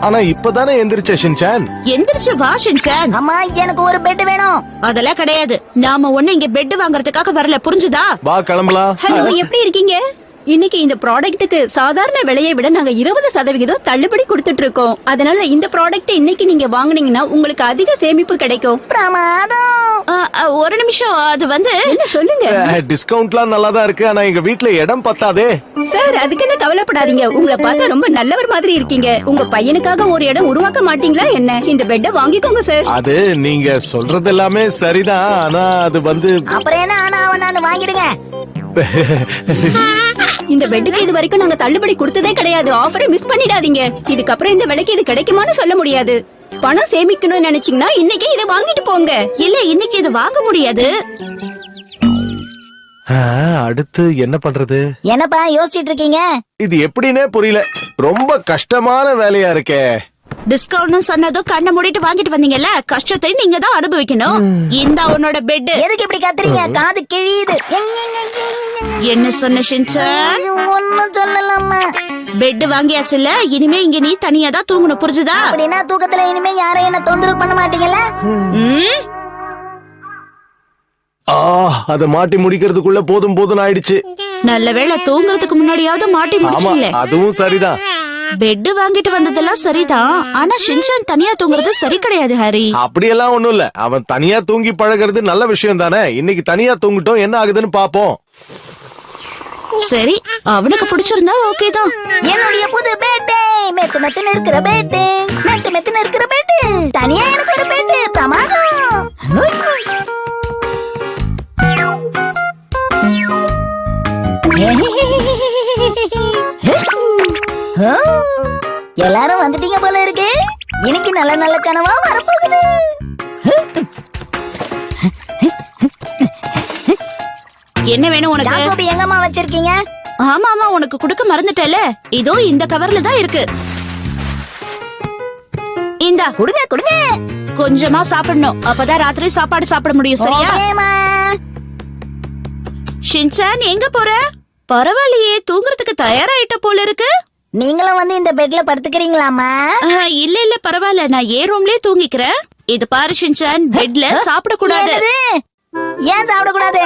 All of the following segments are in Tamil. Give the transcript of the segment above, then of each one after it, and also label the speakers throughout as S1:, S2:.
S1: ஆனா இப்பதானே எந்திரிச்ச ஷின்சான்.
S2: எந்திரிச்சு வா ஷின்சான்.
S3: அம்மா எனக்கு ஒரு பெட் வேணும்.
S2: அதெல்லாம் கிடையாது. நாம ஒண்ணு இங்க பெட் வாங்குறதுக்காக வரல, புரிஞ்சுதா?
S1: வா கிளம்பலாம்.
S4: ஹலோ, எப்படி இருக்கீங்க? இன்னைக்கு இந்த ப்ராடக்ட்டுக்கு சாதாரண விலையை விட நாங்க 20% தள்ளுபடி கொடுத்துட்டு இருக்கோம். அதனால இந்த ப்ராடக்ட் இன்னைக்கு நீங்க வாங்குனீங்கன்னா உங்களுக்கு அதிக சேமிப்பு கிடைக்கும்.
S3: பிரமாதம்.
S2: ஒரு நிமிஷம், அது வந்து
S4: என்ன சொல்லுங்க
S1: டிஸ்கவுண்ட்லாம் நல்லா தான் இருக்கு. ஆனா எங்க வீட்ல இடம் பத்தாதே.
S4: சார், அதுக்கு என்ன கவலைப்படாதீங்க. உங்களை பார்த்தா ரொம்ப நல்லவர் மாதிரி இருக்கீங்க. உங்க பையனுக்காக ஒரு இடம் உருவாக்க மாட்டீங்களா என்ன? இந்த பெட்டை வாங்கிக்கோங்க சார்.
S1: அது நீங்க சொல்றது எல்லாமே சரிதான். ஆனா அது வந்து
S3: அப்புறம் என்ன, ஆனா அவன் வாங்கிடுங்க.
S4: இந்த பெட்டுக்கு இது வரைக்கும் நாங்க தள்ளுபடி கொடுத்ததே கிடையாது. ஆஃபரை மிஸ் பண்ணிடாதீங்க. இதுக்கப்புறம் இந்த விலைக்கு இது கிடைக்குமான்னு சொல்ல முடியாது. பணம் சேமிக்கணும்னு நினைச்சீங்கன்னா இன்னைக்கு இதை வாங்கிட்டு போங்க.
S2: இல்ல, இன்னைக்கு இது வாங்க முடியாது.
S1: அடுத்து என்ன பண்றது?
S3: என்னப்பா யோசிச்சிட்டு இருக்கீங்க?
S1: இது எப்படின்னே புரியல. ரொம்ப கஷ்டமான வேலையா இருக்கே.
S2: டிஸ்கவுண்ட் சொன்னதும் கண்ணை மூடிட்டு வாங்கிட்டு வந்தீங்கல்ல, கஷ்டத்தை நீங்க தான் அனுபவிக்கணும். இந்த உன்னோட பெட்.
S3: எதுக்கு இப்படி கத்துறீங்க? காது கிழியுது.
S2: என்ன சொன்ன ஷின்சான்?
S3: ஒண்ணும் சொல்லலாமா.
S2: பெட் வாங்கியாச்சுல்ல, இனிமே இங்க நீ தனியா தான் தூங்கணும், புரிஞ்சுதா?
S3: அப்படின்னா தூக்கத்துல இனிமே யாரும் என்ன தொந்தரவு பண்ண மாட்டீங்கல்ல?
S1: அத மாட்டி முடிக்கிறதுக்குள்ள போதும் போதும் ஆயிடுச்சு.
S2: நல்ல வேளை தூங்குறதுக்கு முன்னாடியாவது மாட்டி
S1: ஆமா,
S2: முடிச்சீங்களே.
S1: அதுவும் சரிதான்.
S2: பெட் வாங்கிட்டு வந்ததெல்லாம் சரிதான். ஆனா ஷின்சான் தனியா தூங்குறது சரி கிடையாது ஹாரி.
S1: அப்படியெல்லாம் ஒண்ணும் இல்ல. அவன் தனியா தூங்கி பழகிறது நல்ல விஷயம் தானே. இன்னைக்கு தனியா தூங்கிட்டோம், என்ன ஆகுதுன்னு பாப்போம்.
S2: சரி, அவனுக்கு பிடிச்சிருந்தா ஓகே தான்.
S3: என்னுடைய புது பேட்டு, மெத்து மெத்துன்னு இருக்கிற பேட்டு, மெத்து மெத்துன்னு இருக்கிற பேட்டு, தனியா எனக்கு ஒரு பேட்டு. பிரமாதம். எல்லாரும் வந்துட்டீங்க போல இருக்கு. இன்னைக்கு நல்ல நல்ல கனவா வரப்போகுது.
S2: என்ன வேணும் உனக்கு?
S3: ஜாக்கோபி எங்கம்மா வச்சிருக்கீங்க?
S2: ஆமா ஆமா, உனக்கு கொடுக்க மறந்துட்டேல. இதோ இந்த கவர்ல தான் இருக்கு. இந்தா
S3: கொடுங்க கொடுங்க.
S2: கொஞ்சமா சாப்பிடணும், அப்பதான் ராத்திரி சாப்பாடு சாப்பிட முடியும், சரியா?
S3: ஓகேம்மா.
S2: ஷின்சான், எங்க போற? பரவாயில்லையே, தூங்குறதுக்கு தயாராயிட்ட போல இருக்கு.
S3: நீங்களும் வந்து இந்த பெட்ல படுத்துக்கிறீங்களாமா?
S2: இல்ல இல்ல, பரவாயில்ல, நான் ஏன் ரூம்லயே தூங்கிக்கிறேன். இது பாரு ஷின்சான், பெட்ல சாப்பிட கூடாது.
S3: ஏன் சாப்பிடக்கூடாது?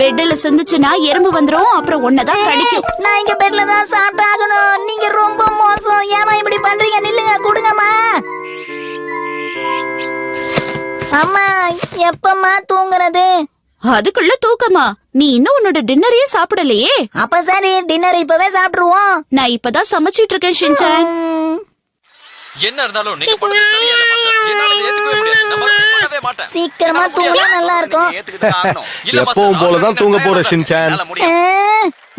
S2: பெட்ல சிந்துச்சுன்னா எறும்பு வந்துரும், அப்புறம் ஒன்னதான் கடிக்கும்.
S3: நான் இங்க பெட்ல தான் சாப்பிட்டாகணும். நீங்க ரொம்ப மோசம். ஏமா இப்படி பண்றீங்க? நில்லுங்க, கொடுங்கம்மா. அம்மா, எப்பம்மா தூங்குறது?
S2: அதுக்குள்ள தூக்கமா? நீ இன்னும் உன்னோட டின்னரையே சாப்பிடலையே.
S3: அப்ப சரி, டின்னர் இப்பவே சாப்பிட்டுருவோம்.
S2: நான் இப்பதான் சமைச்சிட்டு இருக்கேன் ஷின்சான்.
S5: என்ன இருந்தாலும் நீங்க பண்ணது சரியில்லை மாஸ்டர். என்னால இதை ஏத்துக்கவே முடியாது. நான் மறுபடியும் பண்ணவே மாட்டேன்.
S3: சீக்கிரமா தூங்கினா நல்லா இருக்கும்.
S1: எப்பவும் போலதான் தூங்க போற ஷின்சான்.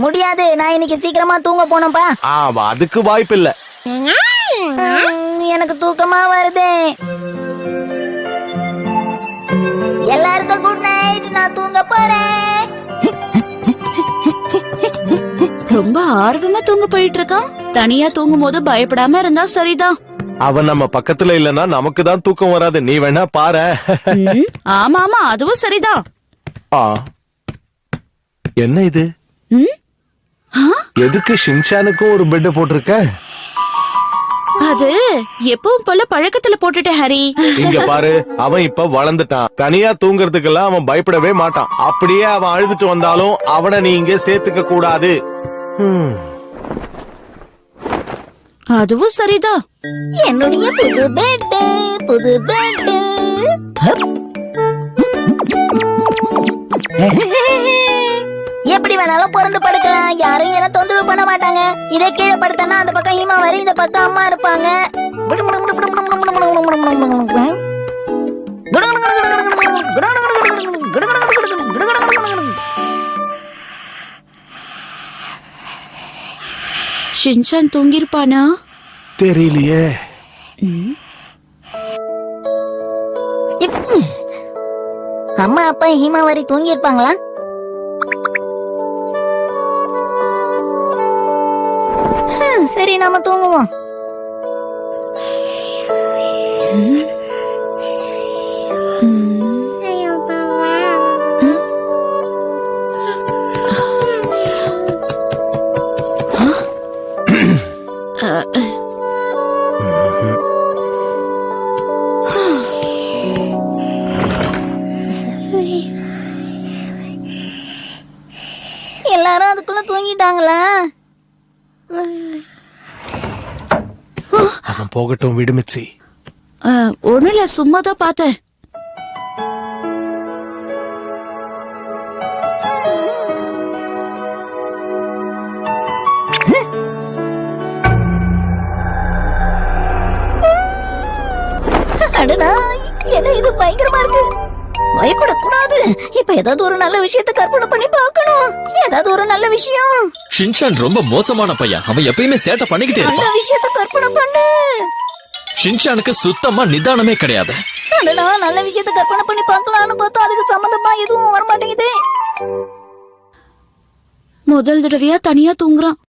S3: முடியாது, நான் இன்னைக்கு சீக்கிரமா தூங்க போனோம்பா.
S1: ஆமா, அதுக்கு வாய்ப்பு இல்ல.
S3: எனக்கு தூக்கமா வருது. எல்லாருக்கும் குட் நைட். நான் தூங்க போறேன்.
S2: ரொம்ப ஆர்வமா தூங்க போயிட்டு இருக்கான். தனியா தூங்கும் போது பயப்படாம இருந்தா சரிதான்.
S1: அவன் நம்ம பக்கத்துல இல்லனா நமக்கு தான் தூக்கம் வராது. நீ வேணா பாரு.
S2: ஆமா ஆமா, அதுவும் சரிதான்.
S1: என்ன இது? எதுக்கு ஷின்சானுக்கும் ஒரு பெட் போட்டிருக்க?
S2: அது எப்பவும் போல பழக்கத்துல போட்டுட்டேன் ஹரி.
S1: இங்க பாரு, அவன் இப்ப வளர்ந்துட்டான். தனியா தூங்குறதுக்கெல்லாம் அவன் பயப்படவே மாட்டான். அப்படியே அவன் அழுதுட்டு வந்தாலும் அவனை நீ இங்க சேர்த்துக்க கூடாது.
S2: அதுவும் சரிதான்.
S3: என்னுடைய புது பெட், புது பெட். எப்படி வேணாலும் பிறந்து படுக்கலாம். யாரும் என்ன தொந்தரவு பண்ண மாட்டாங்க. இதை கீழே படுத்தனா அந்த பக்கம் ஹீமா வரை, இந்த பக்கம் அம்மா இருப்பாங்க.
S2: ஷின்சான் தூங்கிருப்பானா?
S1: தெரியலையே.
S3: அம்மா அப்பா ஹீமா வரை தூங்கி இருப்பாங்களா? சரி, நாம தூங்குவோம். எல்லாரும் அதுக்குள்ள தூங்கிட்டாங்களா?
S1: அவன் போகட்டும் விடு மிச்சி.
S2: ஒண்ணும் இல்ல, சும்மா தான் பார்த்தேன்.
S3: அடடா, என்ன இது பயங்கரமா இருக்கு. பயப்படக்கூடாது. இப்ப ஏதாவது ஒரு நல்ல விஷயத்தை கற்பனை பண்ணி பார்க்கணும். ஏதாவது ஒரு நல்ல விஷயம்.
S5: ஷின்சான் ரொம்ப மோசமான பையன். அவன் எப்பயுமே சேட்டை பண்ணிக்கிட்டே
S3: நல்ல
S5: இருப்பான்.
S3: விஷயத்தை கற்பனை பண்ணு.
S5: ஷின்சானுக்கு சுத்தமா நிதானமே கிடையாது.
S3: அடடா, நல்ல விஷயத்தை கற்பனை பண்ணி பார்க்கலாம்னு பார்த்தா அதுக்கு சம்மந்தமா எதுவும் வர மாட்டேங்குது.
S2: முதல் தடவையா தனியா தூங்குறான்.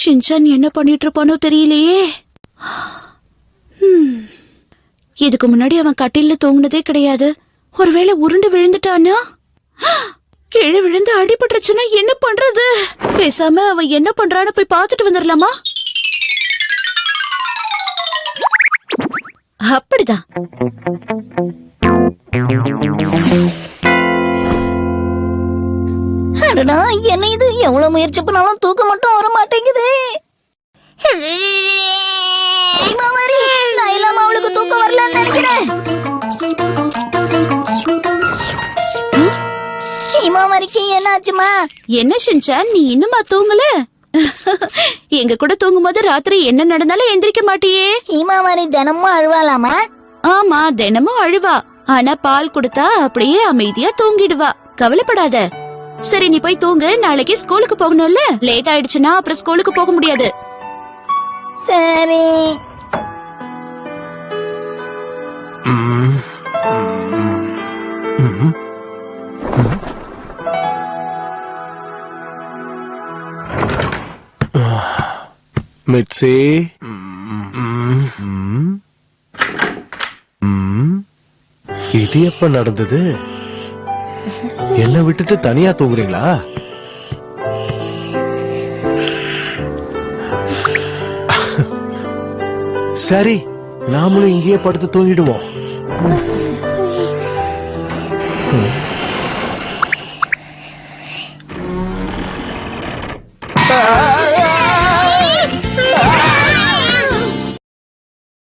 S2: ஷின்சான் என்ன பண்ணிட்டு இருப்பானோ தெரியலையே. இதுக்கு முன்னாடி அவன் கட்டில்ல தூங்குனதே கிடையாது. ஒருவேளை உருண்டு விழுந்துட்டானா? கீழே விழுந்து அடிபட்டுருச்சுன்னா என்ன பண்றது? பேசாம அவன் என்ன பண்றான்னு போய் பார்த்துட்டு வந்துடலாமா? அப்படிதான்.
S3: அடடா, என்ன இது? எவ்வளவு முயற்சி பண்ணாலும் தூக்கம் மட்டும் வர மாட்டேங்குது. மாமாரி, நான் இல்லாம அவளுக்கு தூக்கம் வரலன்னு நினைக்கிறேன். மாமாரிக்கு என்ன ஆச்சுமா?
S2: என்ன ஷின்சான், நீ இன்னுமா தூங்கல? எங்க கூட தூங்கும்போது ராத்திரி என்ன நடந்தாலும் எந்திரிக்க மாட்டியே.
S3: ஹீமாவாரி தினமும் அழுவாளாமா?
S2: ஆமா, தினமும் அழுவா. ஆனா பால் கொடுத்தா அப்படியே அமைதியா தூங்கிடுவா. கவலைப்படாத. சரி, நீ போய் தூங்கு. நாளைக்கு ஸ்கூலுக்கு போகணும்ல. லேட் ஆயிடுச்சுன்னா அப்புறம் ஸ்கூலுக்கு போக முடியாது.
S3: சரி.
S1: மிச்சி, இது எப்ப நடந்தது? என்ன விட்டுட்டு தனியா தூங்குறீங்களா? சரி, நாமளும் இங்கேயே படுத்து தூங்கிடுவோம்.